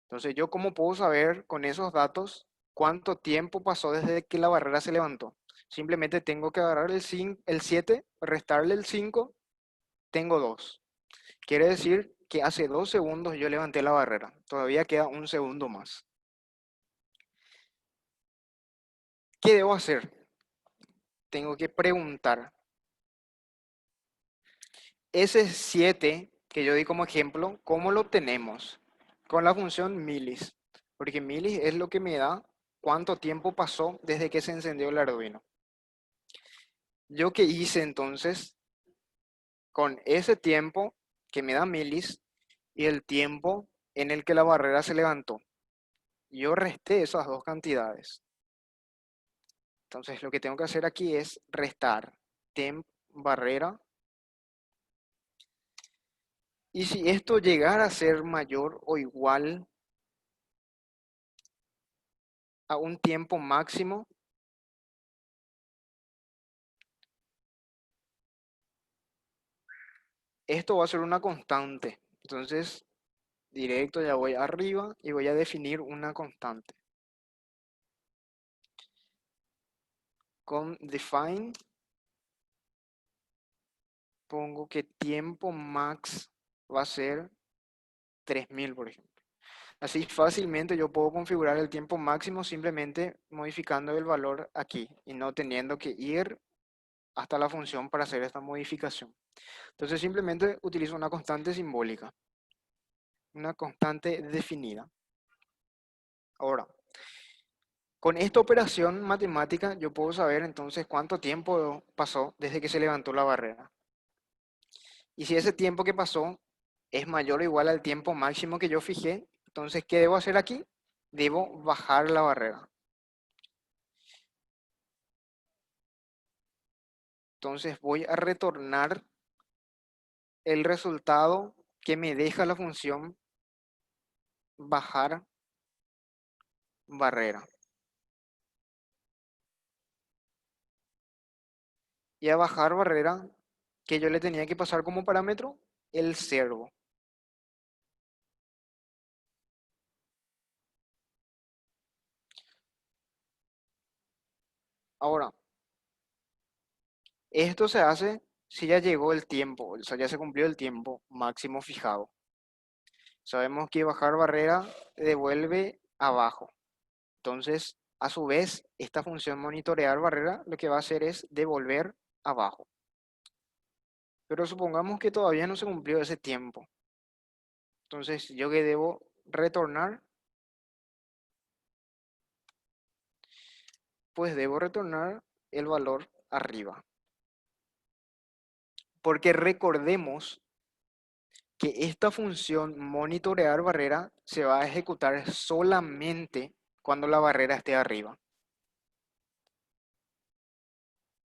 Entonces, ¿yo cómo puedo saber con esos datos cuánto tiempo pasó desde que la barrera se levantó? Simplemente tengo que agarrar el 7, restarle el 5, tengo 2. Quiere decir que hace 2 segundos yo levanté la barrera. Todavía queda un segundo más. ¿Qué debo hacer? Tengo que preguntar. Ese 7 que yo di como ejemplo, ¿cómo lo obtenemos? con la función milis, porque milis es lo que me da cuánto tiempo pasó desde que se encendió el Arduino. Yo qué hice entonces con ese tiempo que me da milis y el tiempo en el que la barrera se levantó. Yo resté esas dos cantidades. Entonces lo que tengo que hacer aquí es restar temp barrera. Y si esto llegara a ser mayor o igual a un tiempo máximo, esto va a ser una constante. Entonces, directo ya voy arriba y voy a definir una constante. Con define pongo que tiempo max va a ser 3000, por ejemplo. Así fácilmente yo puedo configurar el tiempo máximo simplemente modificando el valor aquí y no teniendo que ir hasta la función para hacer esta modificación. Entonces simplemente utilizo una constante simbólica, una constante definida. Ahora, con esta operación matemática yo puedo saber entonces cuánto tiempo pasó desde que se levantó la barrera. Y si ese tiempo que pasó es mayor o igual al tiempo máximo que yo fijé, entonces ¿qué debo hacer aquí? Debo bajar la barrera. Entonces voy a retornar el resultado que me deja la función bajar barrera. Y a bajar barrera, que yo le tenía que pasar como parámetro, el servo. Ahora, esto se hace si ya llegó el tiempo, o sea, ya se cumplió el tiempo máximo fijado. Sabemos que bajar barrera devuelve abajo. Entonces, a su vez, esta función monitorear barrera lo que va a hacer es devolver abajo. Pero supongamos que todavía no se cumplió ese tiempo. Entonces, yo que debo retornar, pues debo retornar el valor arriba. Porque recordemos que esta función monitorear barrera se va a ejecutar solamente cuando la barrera esté arriba.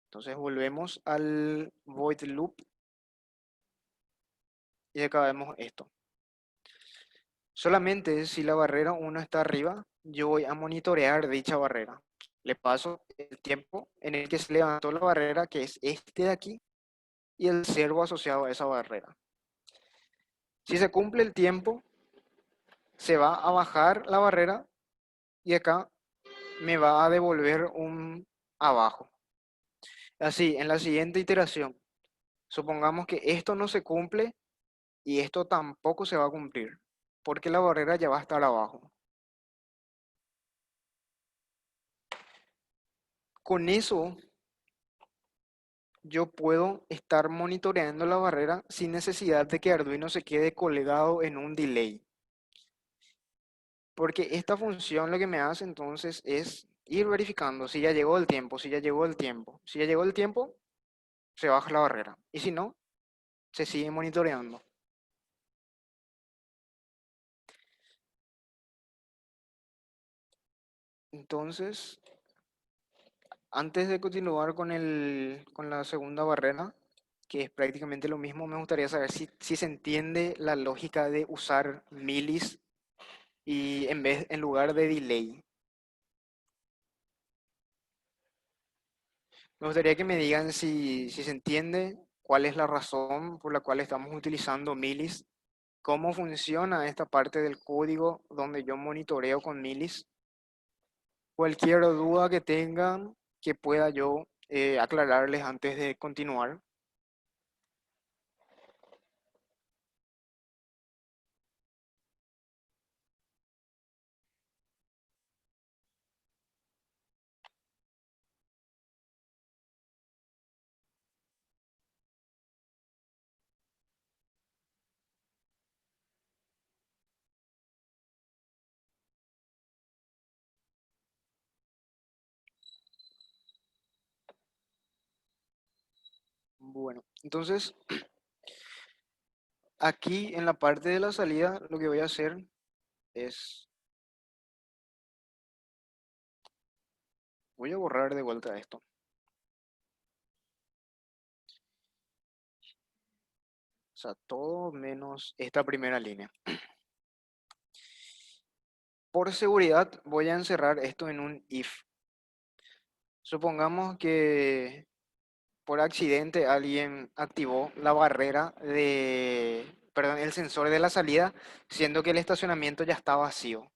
Entonces volvemos al void loop y acá vemos esto. Solamente si la barrera 1 está arriba, yo voy a monitorear dicha barrera. Le paso el tiempo en el que se levantó la barrera, que es este de aquí, y el servo asociado a esa barrera. Si se cumple el tiempo, se va a bajar la barrera y acá me va a devolver un abajo. Así, en la siguiente iteración, supongamos que esto no se cumple y esto tampoco se va a cumplir, porque la barrera ya va a estar abajo. Con eso, yo puedo estar monitoreando la barrera sin necesidad de que Arduino se quede colgado en un delay. Porque esta función lo que me hace entonces es ir verificando si ya llegó el tiempo, si ya llegó el tiempo. Si ya llegó el tiempo, se baja la barrera. Y si no, se sigue monitoreando. Entonces, antes de continuar con la segunda barrera, que es prácticamente lo mismo, me gustaría saber si se entiende la lógica de usar milis y en lugar de delay. Me gustaría que me digan si se entiende cuál es la razón por la cual estamos utilizando milis, cómo funciona esta parte del código donde yo monitoreo con milis. Cualquier duda que tengan que pueda yo aclararles antes de continuar. Bueno, entonces aquí en la parte de la salida lo que voy a hacer es, voy a borrar de vuelta esto. O sea, todo menos esta primera línea. Por seguridad voy a encerrar esto en un if. Supongamos que por accidente alguien activó la barrera perdón, el sensor de la salida, siendo que el estacionamiento ya está vacío.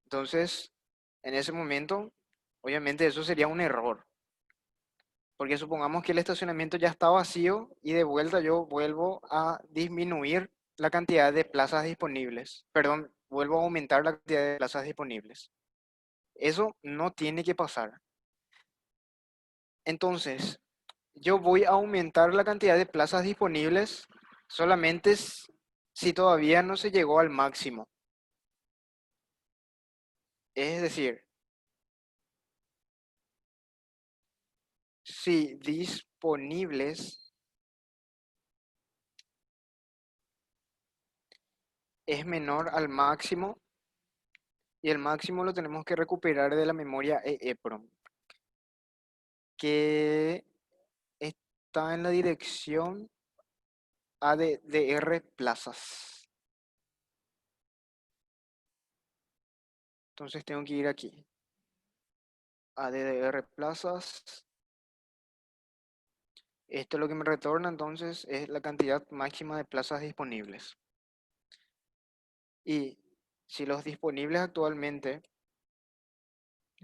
Entonces, en ese momento, obviamente eso sería un error, porque supongamos que el estacionamiento ya está vacío y de vuelta yo vuelvo a disminuir la cantidad de plazas disponibles. Perdón, vuelvo a aumentar la cantidad de plazas disponibles. Eso no tiene que pasar. Entonces, yo voy a aumentar la cantidad de plazas disponibles solamente si todavía no se llegó al máximo. Es decir, si disponibles es menor al máximo y el máximo lo tenemos que recuperar de la memoria EEPROM, que está en la dirección ADDR plazas. Entonces tengo que ir aquí. ADDR plazas. Esto lo que me retorna entonces es la cantidad máxima de plazas disponibles. Y si los disponibles actualmente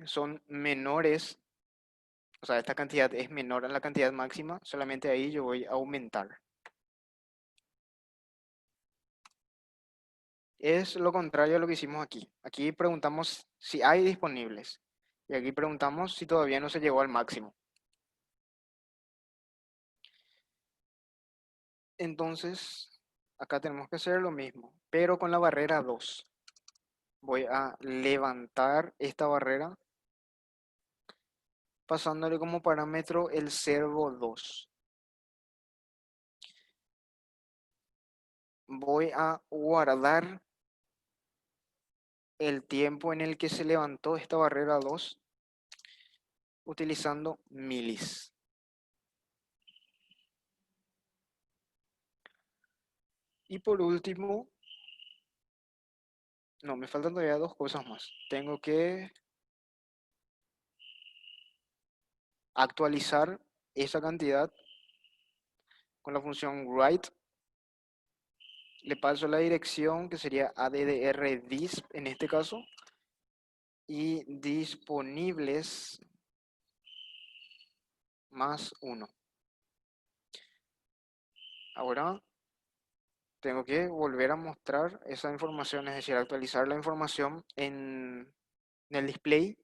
son menores, o sea, esta cantidad es menor a la cantidad máxima, solamente ahí yo voy a aumentar. Es lo contrario a lo que hicimos aquí. Aquí preguntamos si hay disponibles y aquí preguntamos si todavía no se llegó al máximo. Entonces, acá tenemos que hacer lo mismo, pero con la barrera 2. Voy a levantar esta barrera pasándole como parámetro el servo 2. Voy a guardar el tiempo en el que se levantó esta barrera 2 utilizando milis. Y por último, no, me faltan todavía dos cosas más. Tengo que actualizar esa cantidad con la función write. Le paso la dirección que sería addr_disp en este caso y disponibles más 1. Ahora tengo que volver a mostrar esa información, es decir, actualizar la información en el display.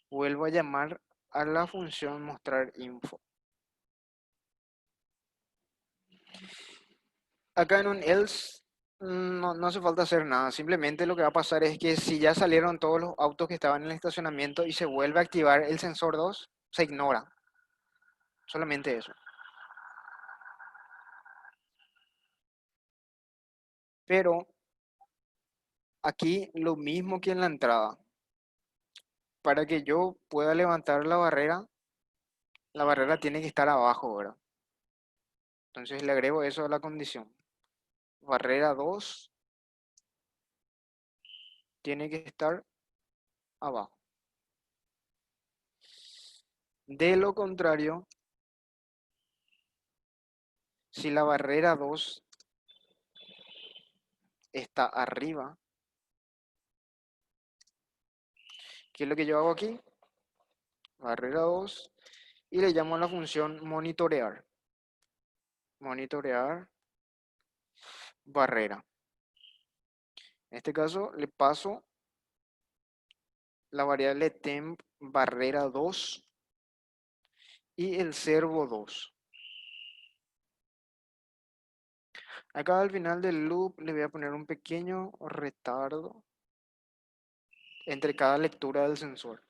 Vuelvo a llamar a la función mostrar info. Acá en un else no hace falta hacer nada, simplemente lo que va a pasar es que si ya salieron todos los autos que estaban en el estacionamiento y se vuelve a activar el sensor 2, se ignora, solamente eso. Pero aquí lo mismo que en la entrada, para que yo pueda levantar la barrera tiene que estar abajo, ¿verdad? Entonces le agrego eso a la condición. Barrera 2 tiene que estar abajo. De lo contrario, si la barrera 2 está arriba, ¿qué es lo que yo hago aquí? Barrera 2 y le llamo a la función monitorear. Monitorear barrera. En este caso le paso la variable temp barrera 2 y el servo 2. Acá al final del loop le voy a poner un pequeño retardo entre cada lectura del sensor.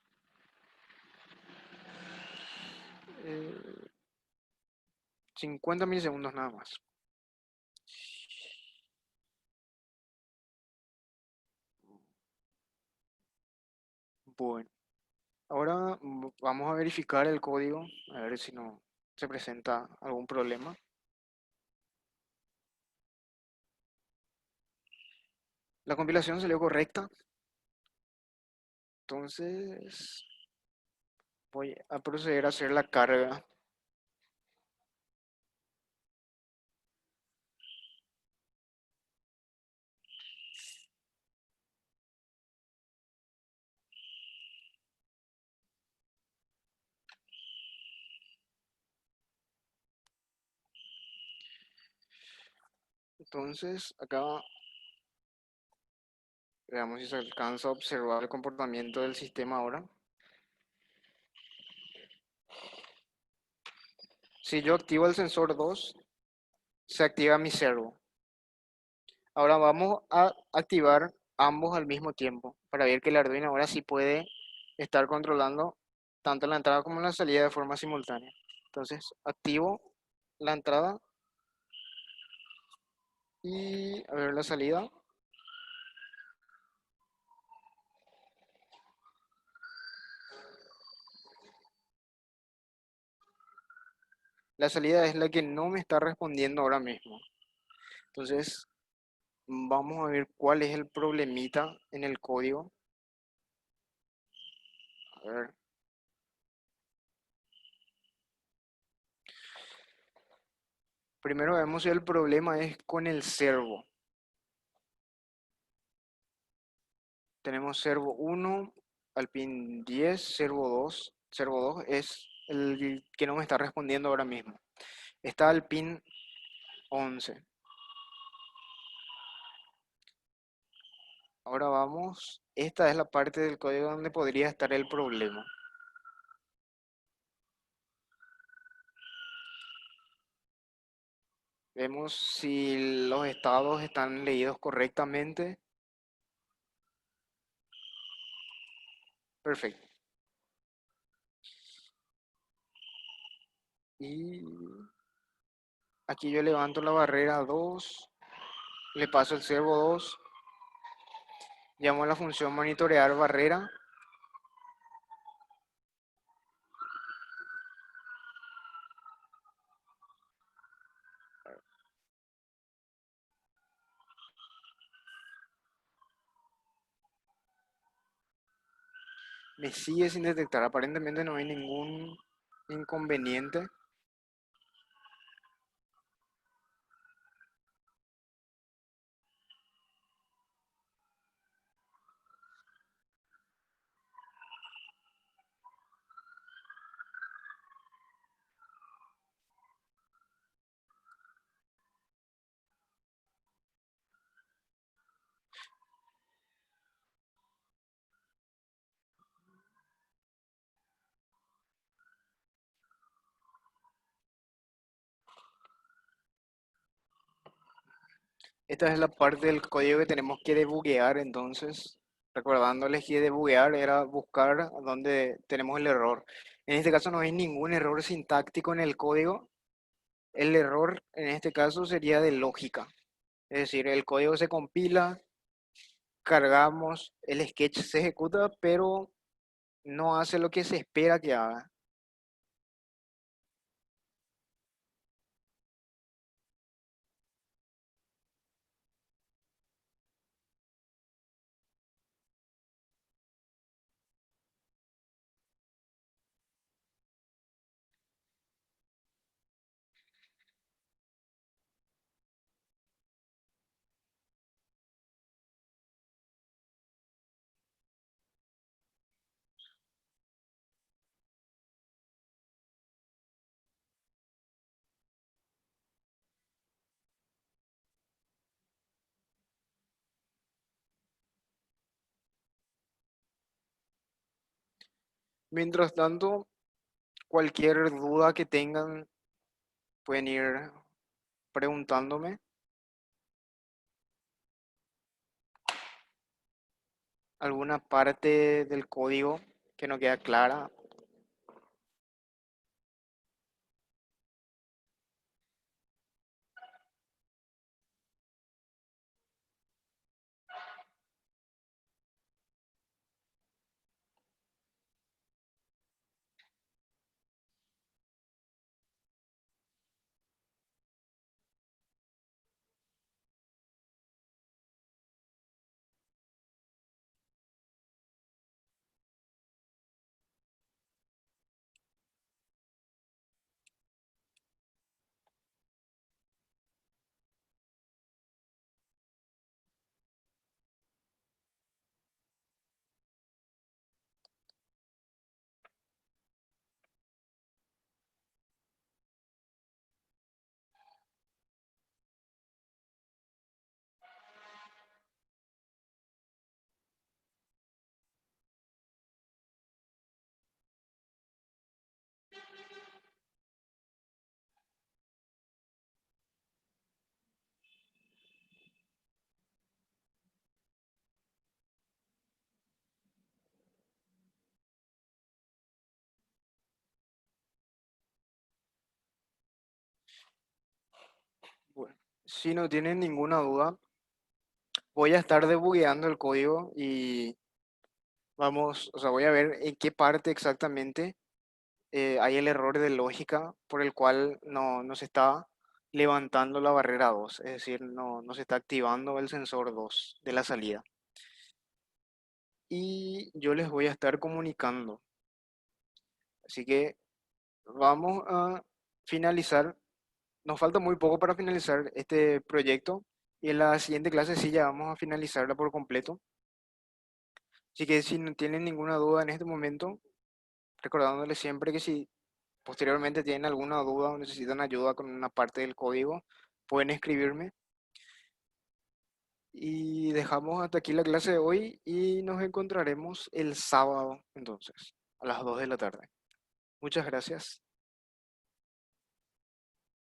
50 milisegundos nada más. Bueno, ahora vamos a verificar el código, a ver si no se presenta algún problema. La compilación salió correcta, entonces voy a proceder a hacer la carga. Entonces, acá veamos si se alcanza a observar el comportamiento del sistema ahora. Si yo activo el sensor 2, se activa mi servo. Ahora vamos a activar ambos al mismo tiempo para ver que el Arduino ahora sí puede estar controlando tanto la entrada como la salida de forma simultánea. Entonces, activo la entrada y a ver la salida. La salida es la que no me está respondiendo ahora mismo. Entonces, vamos a ver cuál es el problemita en el código. A ver. Primero vemos si el problema es con el servo. Tenemos servo 1 al pin 10, servo 2 es el que no me está respondiendo ahora mismo. Está al pin 11. Ahora vamos, esta es la parte del código donde podría estar el problema. Vemos si los estados están leídos correctamente. Perfecto. Y aquí yo levanto la barrera 2, le paso el servo 2, llamo a la función monitorear barrera. Me sigue sin detectar, aparentemente no hay ningún inconveniente. Esta es la parte del código que tenemos que debuguear, entonces, recordándoles que debuguear era buscar dónde tenemos el error. En este caso no hay ningún error sintáctico en el código. El error en este caso sería de lógica. Es decir, el código se compila, cargamos, el sketch se ejecuta, pero no hace lo que se espera que haga. Mientras tanto, cualquier duda que tengan, pueden ir preguntándome. Alguna parte del código que no queda clara. Si no tienen ninguna duda, voy a estar debugueando el código y vamos, o sea, voy a ver en qué parte exactamente hay el error de lógica por el cual no se está levantando la barrera 2, es decir, no se está activando el sensor 2 de la salida. Y yo les voy a estar comunicando. Así que vamos a finalizar. Nos falta muy poco para finalizar este proyecto y en la siguiente clase sí ya vamos a finalizarla por completo. Así que si no tienen ninguna duda en este momento, recordándoles siempre que si posteriormente tienen alguna duda o necesitan ayuda con una parte del código, pueden escribirme. Y dejamos hasta aquí la clase de hoy y nos encontraremos el sábado entonces, a las 2 de la tarde. Muchas gracias.